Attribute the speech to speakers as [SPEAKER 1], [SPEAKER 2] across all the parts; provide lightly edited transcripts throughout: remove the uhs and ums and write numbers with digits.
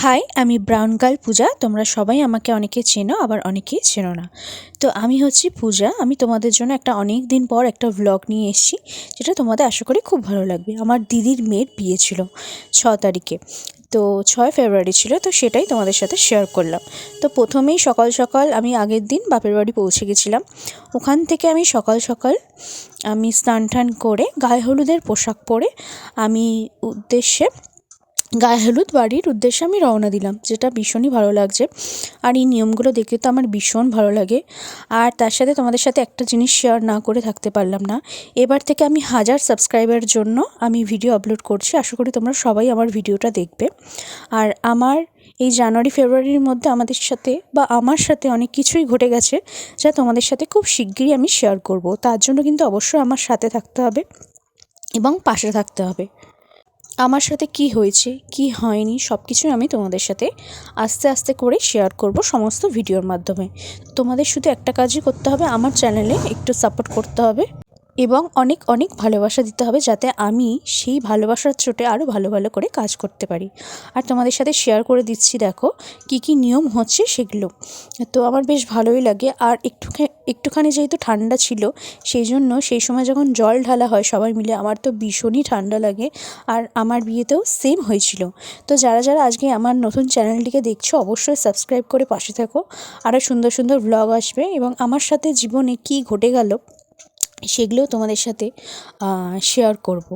[SPEAKER 1] High, আমি brown girl পূজা। তোমরা সবাই আমাকে অনেকে চেনো, আবার অনেকেই চেনো না। তো আমি হচ্ছি পূজা। আমি তোমাদের জন্য অনেক দিন পর একটা ভ্লগ নিয়ে এসেছি, যেটা তোমাদের আশা করি খুব ভালো লাগবে। আমার দিদির মেয়ের বিয়ে ছিল 6 তারিখে, তো 6 ফেব্রুয়ারি ছিল, তো সেটাই তোমাদের সাথে শেয়ার করলাম। তো প্রথমেই সকাল সকাল আমি আগের দিন বাপের বাড়ি পৌঁছে গেছিলাম। ওখান থেকে আমি সকাল সকাল স্নান টান করে গায়ে হলুদের পোশাক পরে আমি গায়ে হলুদ বাড়ির উদ্দেশ্যে আমি রওনা দিলাম, যেটা ভীষণই ভালো লাগছে। আর এই নিয়মগুলো দেখতে তো আমার ভীষণ ভালো লাগে। আর তার সাথে তোমাদের সাথে একটা জিনিস শেয়ার না করে থাকতে পারলাম না। এবার থেকে আমি 1000 সাবস্ক্রাইবারের জন্য আমি ভিডিও আপলোড করছি। আশা করি তোমরা সবাই আমার ভিডিওটা দেখবে। আর আমার এই জানুয়ারি ফেব্রুয়ারির মধ্যে আমার সাথে অনেক কিছুই ঘটে গেছে, যা তোমাদের সাথে খুব শিগগিরই আমি শেয়ার করব। তার জন্য কিন্তু অবশ্যই আমার সাথে থাকতে হবে এবং পাশে থাকতে হবে। আমার সাথে কি হয়েছে, কি হয়নি, সব কিছুই আমি তোমাদের সাথে আস্তে আস্তে করে শেয়ার করব সমস্ত ভিডিওর মাধ্যমে। তোমাদের শুধু একটা কাজই করতে হবে, আমার চ্যানেলে একটু সাপোর্ট করতে হবে এবং অনেক অনেক ভালোবাসা দিতে হবে, যাতে আমি সেই ভালোবাসার চোটে আরও ভালো ভালো করে কাজ করতে পারি। আর তোমাদের সাথে শেয়ার করে দিচ্ছি, দেখো কি কি নিয়ম হচ্ছে সেগুলো। তো আমার বেশ ভালোই লাগে। আর একটুখানি যেহেতু ঠান্ডা ছিল, সেই জন্য সেই সময় যখন জল ঢালা হয় সবাই মিলে, আমার তো ভীষণই ঠান্ডা লাগে। আর আমার বিয়েতেও সেম হয়েছিল। তো যারা যারা আজকে আমার নতুন চ্যানেলটিকে দেখছো, অবশ্যই সাবস্ক্রাইব করে পাশে থাকো। আরও সুন্দর সুন্দর ভ্লগ আসবে এবং আমার সাথে জীবনে কী ঘটে গেল সেগুলোও তোমাদের সাথে শেয়ার করব।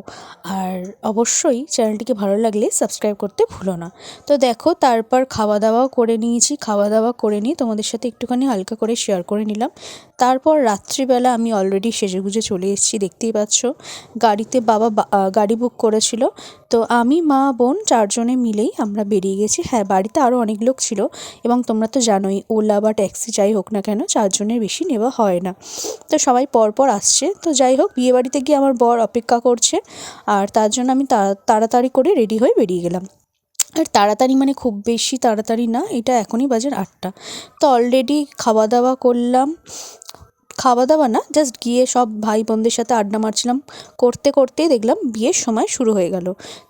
[SPEAKER 1] আর অবশ্যই চ্যানেলটিকে ভালো লাগলে সাবস্ক্রাইব করতে ভুলো না। তো দেখো, তারপর খাওয়া দাওয়াও করে নিয়েছি। খাওয়া দাওয়া করে নিয়ে তোমাদের সাথে একটুখানি হালকা করে শেয়ার করে নিলাম। তারপর রাত্রিবেলা আমি অলরেডি সেজেগুজে চলে এসেছি, দেখতেই পাচ্ছ। গাড়িতে বাবা গাড়ি বুক করেছিল। তো আমি, মা, বোন 4 জনে মিলেই আমরা বেরিয়ে গেছি। হ্যাঁ, বাড়িতে আরও অনেক লোক ছিল এবং তোমরা তো জানোই, ওলা বা ট্যাক্সি যাই হোক না কেন, 4 জনের বেশি নেওয়া হয় না। তো সবাই পরপর আসছে। তো যাই হোক, বিয়েবাড়িতে গিয়ে আমার বর অপেক্ষা করছে, আর তার জন্য আমি তাড়াতাড়ি করে রেডি হয়ে বেরিয়ে গেলাম। আর তাড়াতাড়ি মানে খুব বেশি তাড়াতাড়ি না, এটা এখনই বাজে 8টা। তো অলরেডি খাওয়া দাওয়া করলাম। খাওয়া দাওয়া না, জাস্ট গিয়ে সব ভাই বোনদের সাথে আড্ডা মারছিলাম। করতে করতেই দেখলাম বিয়ের সময় শুরু হয়ে গেল।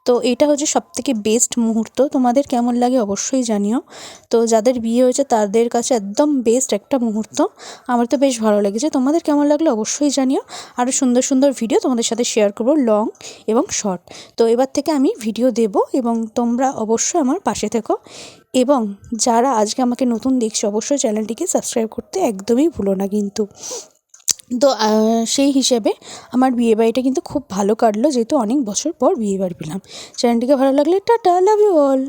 [SPEAKER 1] তো এটা হচ্ছে সবথেকে বেস্ট মুহূর্ত। তোমাদের কেমন লাগে অবশ্যই জানিও। তো যাদের বিয়ে হয়েছে তাদের কাছে একদম বেস্ট একটা মুহূর্ত। আমার তো বেশ ভালো লেগেছে। তোমাদের কেমন লাগলো অবশ্যই জানিও। আরও সুন্দর সুন্দর ভিডিও তোমাদের সাথে শেয়ার করবো, লং এবং শর্ট। তো এবার থেকে আমি ভিডিও দেব এবং তোমরা অবশ্যই আমার পাশে থেকো। এবং যারা আজকে আমাকে নতুন দেখছো, অবশ্যই চ্যানেলটিকে সাবস্ক্রাইব করতে একদমই ভুলো না কিন্তু। তো সেই হিসেবে আমার বিয়েবাড়িটা কিন্তু খুব ভালো কাটলো, যেহেতু অনেক বছর পর বিয়েবাড়ি পেলাম। চ্যানেলটিকে ভালো লাগলে টাটা, লাভ ইউ অল।